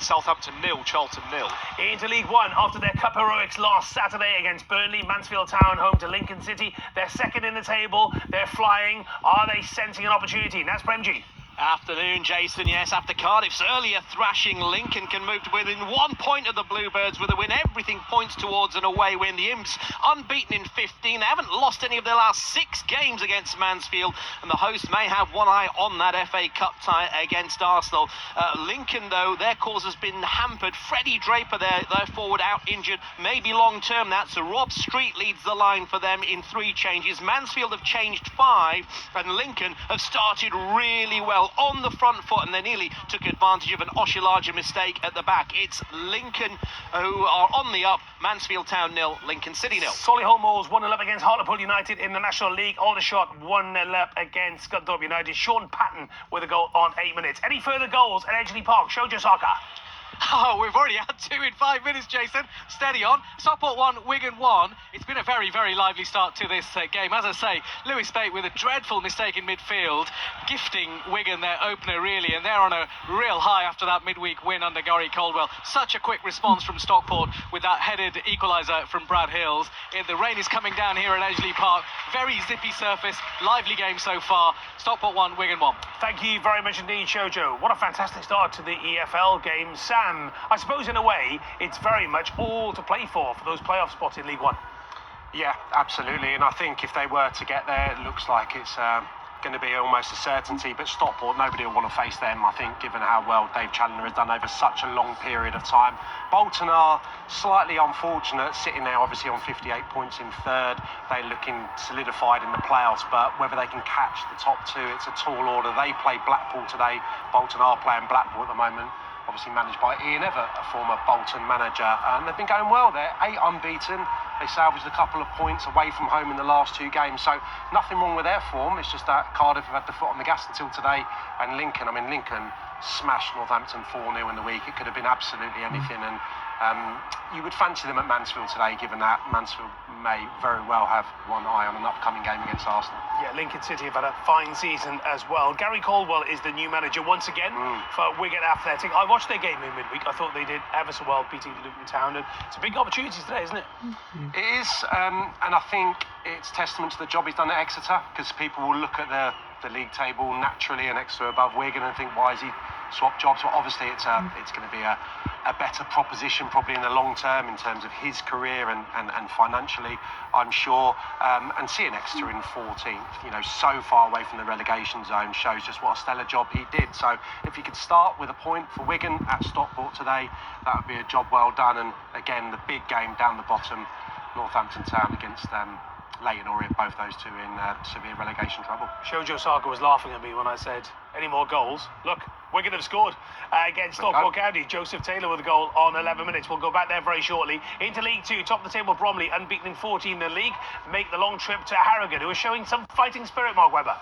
Southampton 0, Charlton 0. Into League One after their cup heroics last Saturday against Burnley. Mansfield Town home to Lincoln City. They're second in the table. They're flying. Are they sensing an opportunity? That's Premji. Afternoon, Jason. Yes, after Cardiff's earlier thrashing, Lincoln can move to within 1 point of the Bluebirds with a win. Everything points towards an away win. The Imps unbeaten in 15. They haven't lost any of their last 6 games against Mansfield, and the hosts may have one eye on that FA Cup tie against Arsenal. Lincoln, though, their cause has been hampered. Freddie Draper, their forward, out injured, maybe long term that. So Rob Street leads the line for them in 3 changes. Mansfield have changed 5, and Lincoln have started really well on the front foot, and they nearly took advantage of an Oshilaja mistake at the back. It's Lincoln who are on the up. Mansfield Town 0, Lincoln City 0. Solihull Moors 1-0 up against Hartlepool United in the National League. Aldershot 1-0 up against Scunthorpe United. Sean Patton with a goal on 8 minutes. Any further goals at Edgeley Park? Shojo Saka. Oh, we've already had 2 in 5 minutes, Jason. Steady on. Stockport 1, Wigan 1. It's been a very, very lively start to this game. As I say, Lewis Spate with a dreadful mistake in midfield, gifting Wigan their opener, really, and they're on a real high after that midweek win under Gary Caldwell. Such a quick response from Stockport with that headed equaliser from Brad Hills. The rain is coming down here at Edgeley Park. Very zippy surface, lively game so far. Stockport 1, Wigan 1. Thank you very much indeed, Shojo. What a fantastic start to the EFL game. Sam, I suppose in a way, it's very much all to play for those playoff spots in League One. Yeah, absolutely. And I think if they were to get there, it looks like it's going to be almost a certainty. But Stockport, nobody will want to face them, I think, given how well Dave Chandler has done over such a long period of time. Bolton are slightly unfortunate, sitting there obviously on 58 points in 3rd. They're looking solidified in the playoffs, but whether they can catch the top 2, it's a tall order. They play Blackpool today. Bolton are playing Blackpool at the moment, obviously managed by Ian Evatt, a former Bolton manager, and they've been going well there. 8 unbeaten. They salvaged a couple of points away from home in the last 2 games, so nothing wrong with their form. It's just that Cardiff have had the foot on the gas until today, and Lincoln smashed Northampton 4-0 in the week. It could have been absolutely anything, and you would fancy them at Mansfield today, given that Mansfield may very well have one eye on an upcoming game against Arsenal. Yeah, Lincoln City have had a fine season as well. Gary Caldwell is the new manager once again for Wigan Athletic. I watched their game in midweek. I thought they did ever so well beating Luton Town, and it's a big opportunity today, isn't it? It is, and I think it's testament to the job he's done at Exeter, because people will look at the league table naturally and Exeter above Wigan and think, why is he swapped jobs? Well, obviously it's going to be a better proposition probably in the long term in terms of his career and financially, I'm sure. And seeing Exeter in 14th, so far away from the relegation zone, shows just what a stellar job he did. So if he could start with a point for Wigan at Stockport today, that would be a job well done. And again, the big game down the bottom, Northampton Town against Leyton Orient, both those 2 in severe relegation trouble. Shojo Saka was laughing at me when I said, any more goals? Look, Wigan have scored against Stockport County. Joseph Taylor with a goal on 11 minutes. We'll go back there very shortly. Into League 2, top of the table, Bromley, unbeaten in 14 in the league, make the long trip to Harrogate, who are showing some fighting spirit, Mark Webber.